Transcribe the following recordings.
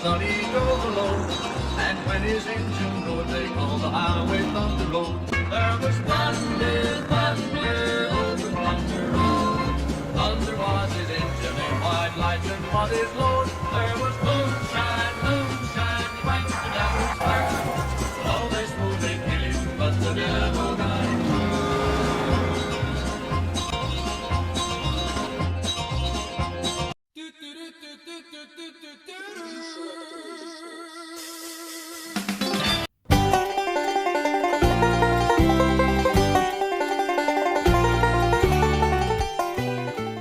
sunny drove alone. And when his engine roared, they called the highway Thunder Road. There was thunder, thunder, open thunder road. Thunder was his engine and white lights and was his load. There was moonshine, moonshine, right down his back. All they smooth they kill him, but the devil got him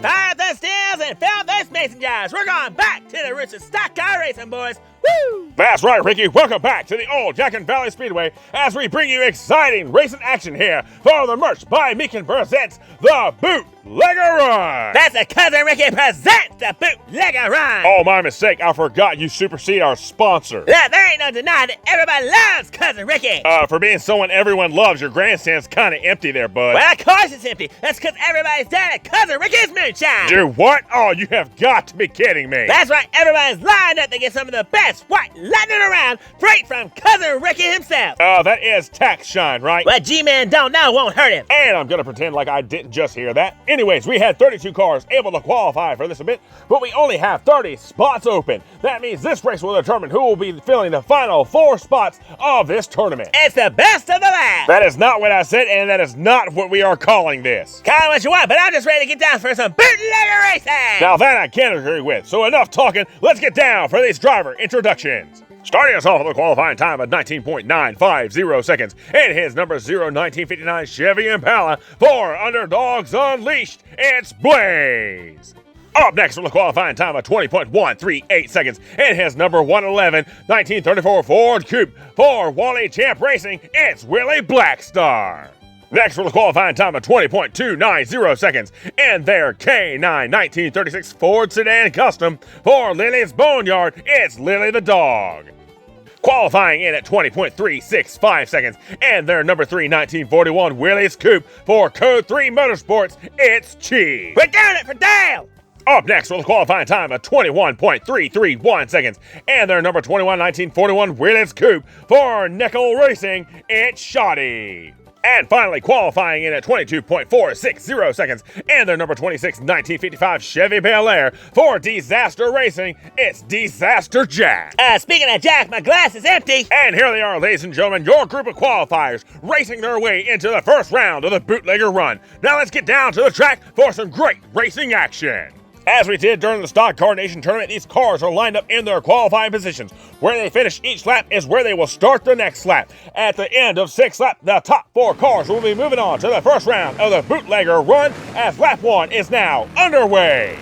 Fire the steels and fill those mason jars. We're going back to the roots of stock car racing, boys. Woo! That's right, Ricky. Welcome back to the old Jack and Valley Speedway as we bring you exciting racing action here for the Merch by Meekin presents the Bootlegger Run. That's a Cousin Ricky presents the Bootlegger Run. Oh, my mistake. I forgot you supersede our sponsor. Yeah, there ain't no denying that everybody loves Cousin Ricky. For being someone everyone loves, your grandstand's kind of empty there, bud. Well, of course it's empty. That's because everybody's down at Cousin Ricky's moonshine. Do what? Oh, you have got to be kidding me. That's right. Everybody's lined up to get some of the best white lightning around straight from Cousin Ricky himself. That is tax shine, right? What G-Man don't know won't hurt him. And I'm going to pretend like I didn't just hear that. Anyways, we had 32 cars able to qualify for this event, but we only have 30 spots open. That means this race will determine who will be filling the final 4 spots of this tournament. It's the best of the last. That is not what I said, and that is not what we are calling this. Call it what you want, but I'm just ready to get down for some bootlegger racing. Now that I can't agree with, so enough talking, let's get down for these driver introductions. Starting us off with a qualifying time of 19.950 seconds, and his number 1959 Chevy Impala for Underdogs Unleashed, it's Blaze. Up next with a qualifying time of 20.138 seconds, and his number 1934 Ford Coupe for Wally Champ Racing, it's Willie Blackstar. Next with a qualifying time of 20.290 seconds, and their K9 1936 Ford Sedan Custom for Lily's Boneyard, it's Lily the Dog. Qualifying in at 20.365 seconds, and their number 1941 Willys Coupe for Code 3 Motorsports, it's Cheese. We're doing it for Dale. Up next with a qualifying time of 21.331 seconds, and their number 1941 Willys Coupe for Nickel Racing, it's Shoddy. And finally, qualifying in at 22.460 seconds, and their number 1955 Chevy Bel Air for Disaster Racing, it's Disaster Jack. Speaking of Jack, my glass is empty. And here they are, ladies and gentlemen, your group of qualifiers racing their way into the first round of the Bootlegger Run. Now let's get down to the track for some great racing action. As we did during the Stock Car Nation tournament, these cars are lined up in their qualifying positions. Where they finish each lap is where they will start the next lap. At the end of 6 laps, the top 4 cars will be moving on to the first round of the Bootlegger Run as lap 1 is now underway.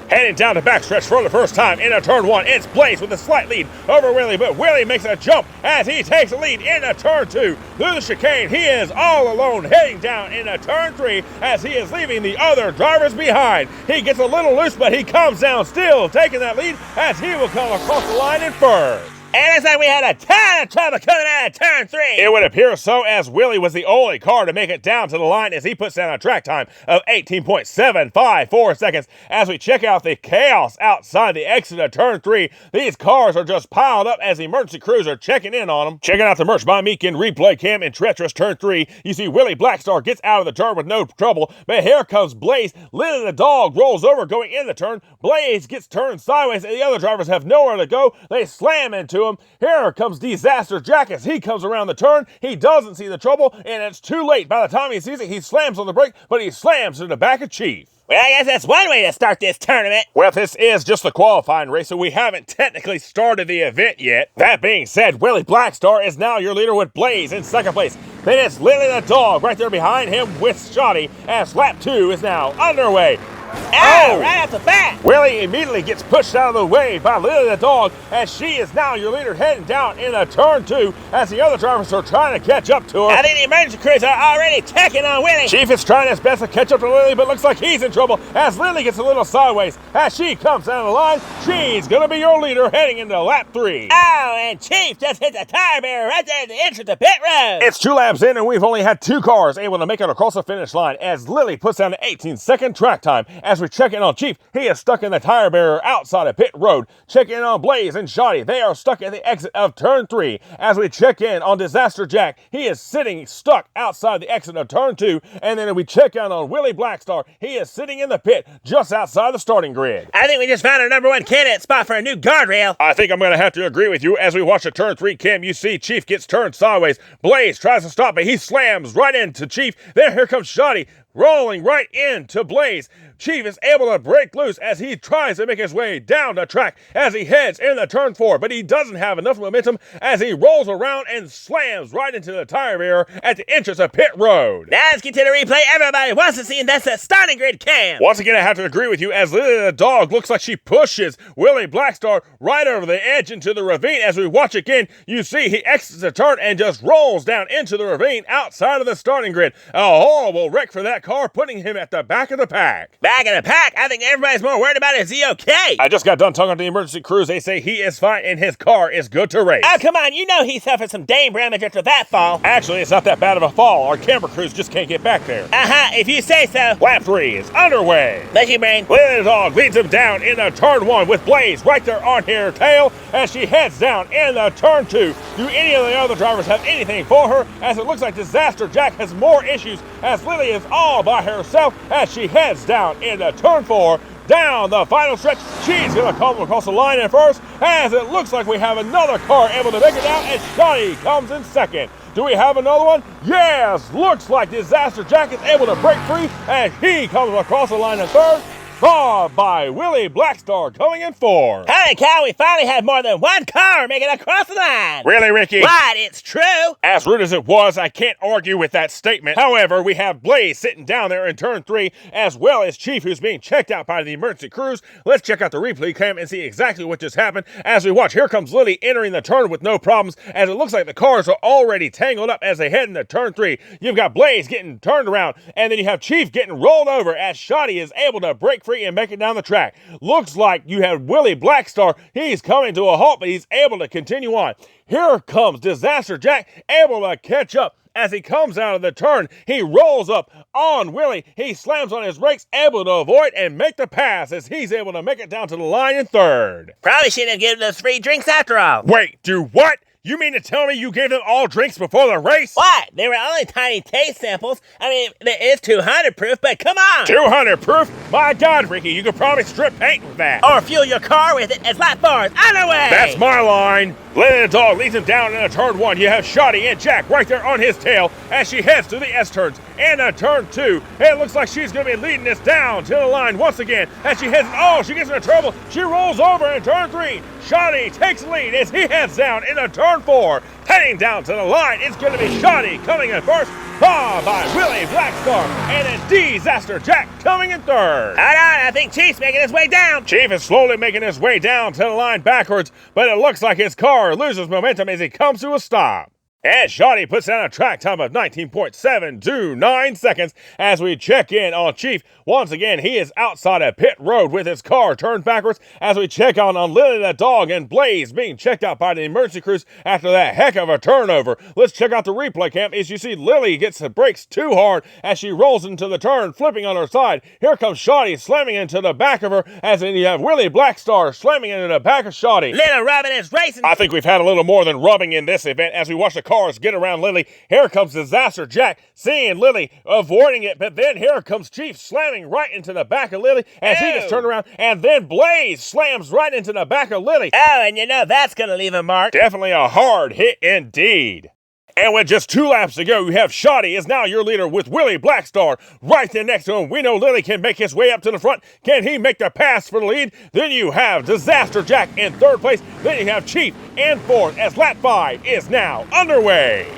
Heading down the backstretch for the first time into turn 1, it's Blaze with a slight lead over Willie, but Willie makes a jump as he takes the lead into turn 2. Through the chicane, he is all alone heading down into turn 3 as he is leaving the other drivers behind. He gets a little loose, but he comes down still taking that lead as he will come across the line in first. And it's like we had a ton of trouble coming out of turn 3. It would appear so, as Willie was the only car to make it down to the line as he puts down a track time of 18.754 seconds. As we check out the chaos outside the exit of turn 3, these cars are just piled up as emergency crews are checking in on them. Checking out the Merch by Meekin replay cam in treacherous turn 3, you see Willie Blackstar gets out of the turn with no trouble, but here comes Blaze. Lily the Dog rolls over going in the turn. Blaze gets turned sideways and the other drivers have nowhere to go. They slam into him. Here comes Disaster Jack as he comes around the turn. He doesn't see the trouble, and it's too late. By the time he sees it, he slams on the brake, but he slams into the back of Chief. Well, I guess that's one way to start this tournament. Well, this is just the qualifying race, so we haven't technically started the event yet. That being said, Willie Blackstar is now your leader with Blaze in second place. Then it's Lily the Dog right there behind him with Shoddy as lap 2 is now underway. Oh, right off the bat. Willie immediately gets pushed out of the way by Lily the Dog as she is now your leader heading down into turn 2 as the other drivers are trying to catch up to her. I think the emergency crews are already checking on Willie. Chief is trying his best to catch up to Lily, but looks like he's in trouble as Lily gets a little sideways. As she comes down the line, she's going to be your leader heading into lap 3. Oh, and Chief just hit the tire barrier right there at the entrance of pit road. It's 2 laps in and we've only had 2 cars able to make it across the finish line as Lily puts down an 18-second track time as we check in on Chief. He is stuck in the tire barrier outside of pit road. Check in on Blaze and Shoddy. They are stuck at the exit of turn 3. As we check in on Disaster Jack, he is sitting stuck outside the exit of turn 2. And then we check in on Willie Blackstar. He is sitting in the pit just outside the starting grid. I think we just found our #1 candidate spot for a new guardrail. I think I'm going to have to agree with you. As we watch the turn 3 cam, you see Chief gets turned sideways. Blaze tries to stop, but he slams right into Chief. Then here comes Shoddy, rolling right into Blaze. Chief is able to break loose as he tries to make his way down the track as he heads into turn 4, but he doesn't have enough momentum as he rolls around and slams right into the tire barrier at the entrance of pit road. Now let's get to the replay everybody wants to see, and that's the starting grid cam. Once again, I have to agree with you as Lily the dog looks like she pushes Willie Blackstar right over the edge into the ravine. As we watch again, you see he exits the turn and just rolls down into the ravine outside of the starting grid. A horrible wreck for that car, putting him at the back of the pack. Back in the pack, I think everybody's more worried about is he okay? I just got done talking to the emergency crews. They say he is fine and his car is good to race. Oh, come on, you know he suffered some dame damage after that fall. Actually, it's not that bad of a fall. Our camera crews just can't get back there. If you say so. Lap 3 is underway. Bless you, brain. Lily the dog leads him down into turn 1 with Blaze right there on her tail as she heads down into turn 2. Do any of the other drivers have anything for her? As it looks like Disaster Jack has more issues as Lily is all by herself as she heads down into turn 4. Down the final stretch, she's going to come across the line in first as it looks like we have another car able to make it down and Shoddy comes in second. Do we have another one? Yes! Looks like Disaster Jack is able to break free and he comes across the line in third. Followed by Willie Blackstar coming in fourth. Holy cow, we finally had more than one car make it across the line. Really, Ricky? What? It's true. As rude as it was, I can't argue with that statement. However, we have Blaze sitting down there in turn 3, as well as Chief, who's being checked out by the emergency crews. Let's check out the replay cam and see exactly what just happened. As we watch, here comes Lily entering the turn with no problems, as it looks like the cars are already tangled up as they head into turn 3. You've got Blaze getting turned around, and then you have Chief getting rolled over as Shoddy is able to break free and make it down the track. Looks like you have Willie Blackstar. He's coming to a halt, but he's able to continue on. Here comes Disaster Jack, able to catch up. As he comes out of the turn, he rolls up on Willie. He slams on his brakes, able to avoid and make the pass as he's able to make it down to the line in third. Probably shouldn't have given those free drinks after all. Wait, do what? You mean to tell me you gave them all drinks before the race? What? They were only tiny taste samples. I mean, it is 200 proof, but come on. 200 proof? My God, Ricky, you could probably strip paint with that. Or fuel your car with it as lap 4 is underway. That's my line. Lily the dog leads him down into turn 1. You have Shoddy and Jack right there on his tail as she heads to the S-turns. And turn 2, it looks like she's going to be leading this down to the line once again. As she heads, she gets into trouble. She rolls over in turn 3. Shoddy takes the lead as he heads down into turn 4. Heading down to the line, it's going to be Shoddy coming in first, followed by Willie Blackstar, and then Disaster Jack coming in third. Hold on, I think Chief's making his way down. Chief is slowly making his way down to the line backwards, but it looks like his car loses momentum as he comes to a stop. And Shoddy puts down a track time of 19.729 seconds as we check in on Chief. Once again, he is outside of pit road with his car turned backwards as we check on Lily the dog and Blaze being checked out by the emergency crews after that heck of a turnover. Let's check out the replay cam as you see Lily gets the brakes too hard as she rolls into the turn, flipping on her side. Here comes Shoddy slamming into the back of her as then you have Willie Blackstar slamming into the back of Shoddy. Little rubbing is racing. I think we've had a little more than rubbing in this event as we watch the cars get around Lily. Here comes Disaster Jack, seeing Lily, avoiding it, but then here comes Chief slamming right into the back of Lily as he gets turned around, and then Blaze slams right into the back of Lily. Oh, and you know that's going to leave a mark. Definitely a hard hit indeed. And with just 2 laps to go, you have Shoddy is now your leader with Willie Blackstar right there next to him. We know Lily can make his way up to the front. Can he make the pass for the lead? Then you have Disaster Jack in third place. Then you have Chief in fourth as lap 5 is now underway.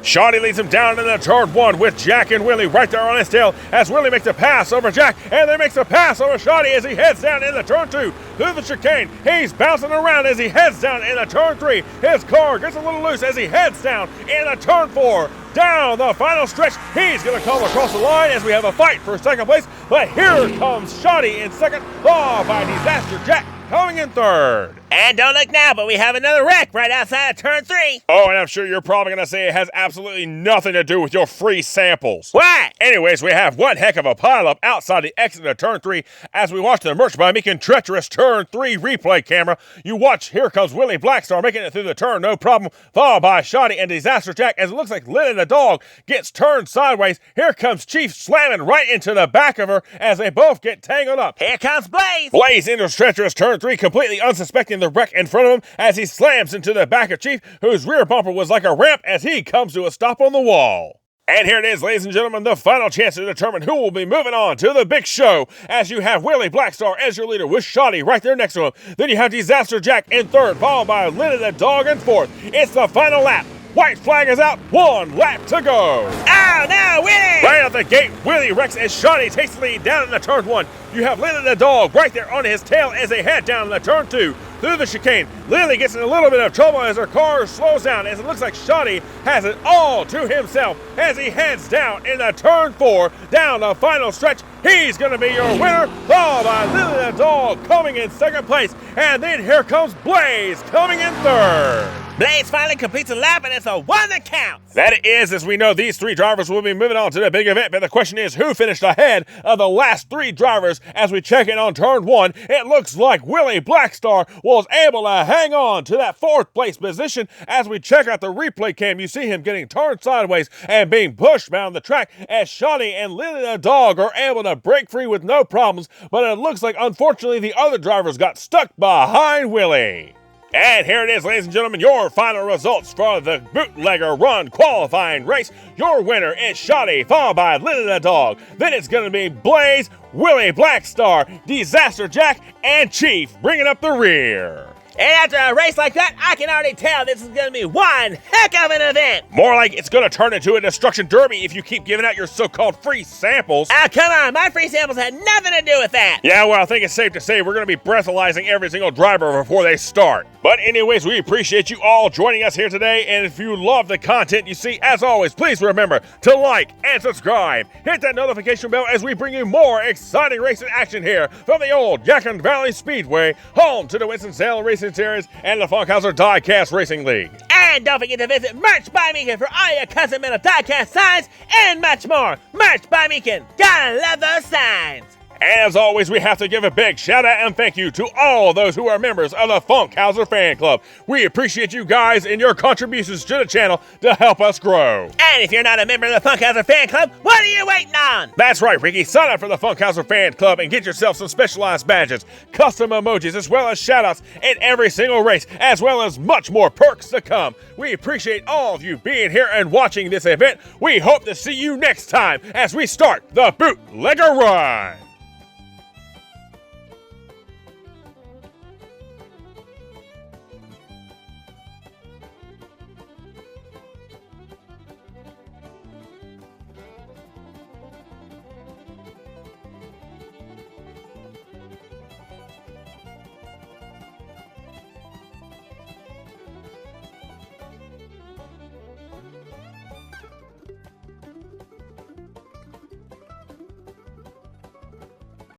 Shoddy leads him down into turn 1 with Jack and Willie right there on his tail as Willie makes a pass over Jack and then makes a pass over Shoddy as he heads down into turn 2 through the chicane. He's bouncing around as he heads down into turn 3. His car gets a little loose as he heads down into turn 4. Down the final stretch, he's going to come across the line as we have a fight for second place. But here comes Shoddy in second, followed by Disaster Jack coming in third. And don't look now, but we have another wreck right outside of turn 3. Oh, and I'm sure you're probably going to say it has absolutely nothing to do with your free samples. What? Anyways, we have one heck of a pileup outside the exit of turn 3 as we watch the Merch by Meekin treacherous turn 3 replay camera. You watch, here comes Willie Blackstar making it through the turn, no problem, followed by Shoddy and Disaster Jack as it looks like Lily the dog gets turned sideways. Here comes Chief slamming right into the back of her as they both get tangled up. Here comes Blaze. Blaze enters treacherous turn 3, completely unsuspecting the wreck in front of him as he slams into the back of Chief, whose rear bumper was like a ramp as he comes to a stop on the wall. And here it is, ladies and gentlemen, the final chance to determine who will be moving on to the big show, as you have Willie Blackstar as your leader with Shoddy right there next to him. Then you have Disaster Jack in third, followed by Linda the dog in fourth. It's the final lap. White flag is out, 1 lap to go. Oh no, Willie! Right out the gate, Willie wrecks as Shoddy takes the lead down in the turn 1. You have Lily the dog right there on his tail as they head down in the turn 2. Through the chicane, Lily gets in a little bit of trouble as her car slows down as it looks like Shoddy has it all to himself as he heads down in the turn 4. Down the final stretch, he's going to be your winner, followed by Lily the dog coming in second place. And then here comes Blaze coming in third. Blaze finally completes a lap, and it's a 1 that counts. That it is, as we know these 3 drivers will be moving on to the big event, but the question is who finished ahead of the last 3 drivers as we check in on turn 1. It looks like Willie Blackstar was able to hang on to that 4th place position. As we check out the replay cam, you see him getting turned sideways and being pushed down the track as Shoddy and Lily the dog are able to break free with no problems, but it looks like unfortunately the other drivers got stuck behind Willie. And here it is, ladies and gentlemen, your final results for the Bootlegger Run qualifying race. Your winner is Shoddy, followed by Lily the dog. Then it's going to be Blaze, Willie Blackstar, Disaster Jack, and Chief bringing up the rear. And after a race like that, I can already tell this is going to be one heck of an event. More like it's going to turn into a destruction derby if you keep giving out your so-called free samples. Oh, come on. My free samples had nothing to do with that. Yeah, well, I think it's safe to say we're going to be breathalyzing every single driver before they start. But anyways, we appreciate you all joining us here today. And if you love the content you see, as always, please remember to like and subscribe. Hit that notification bell as we bring you more exciting racing action here from the old Yadkin Valley Speedway, home to the Winston-Salem Racing Series and the Funkhauser Diecast Racing League. And don't forget to visit Merch by Meekin for all your custom metal diecast signs and much more. Merch by Meekin. Gotta love those signs. As always, we have to give a big shout out and thank you to all those who are members of the Funkhauser Fan Club. We appreciate you guys and your contributions to the channel to help us grow. And if you're not a member of the Funkhauser Fan Club, what are you waiting on? That's right, Ricky. Sign up for the Funkhauser Fan Club and get yourself some specialized badges, custom emojis, as well as shout-outs in every single race, as well as much more perks to come. We appreciate all of you being here and watching this event. We hope to see you next time as we start the Bootlegger Run.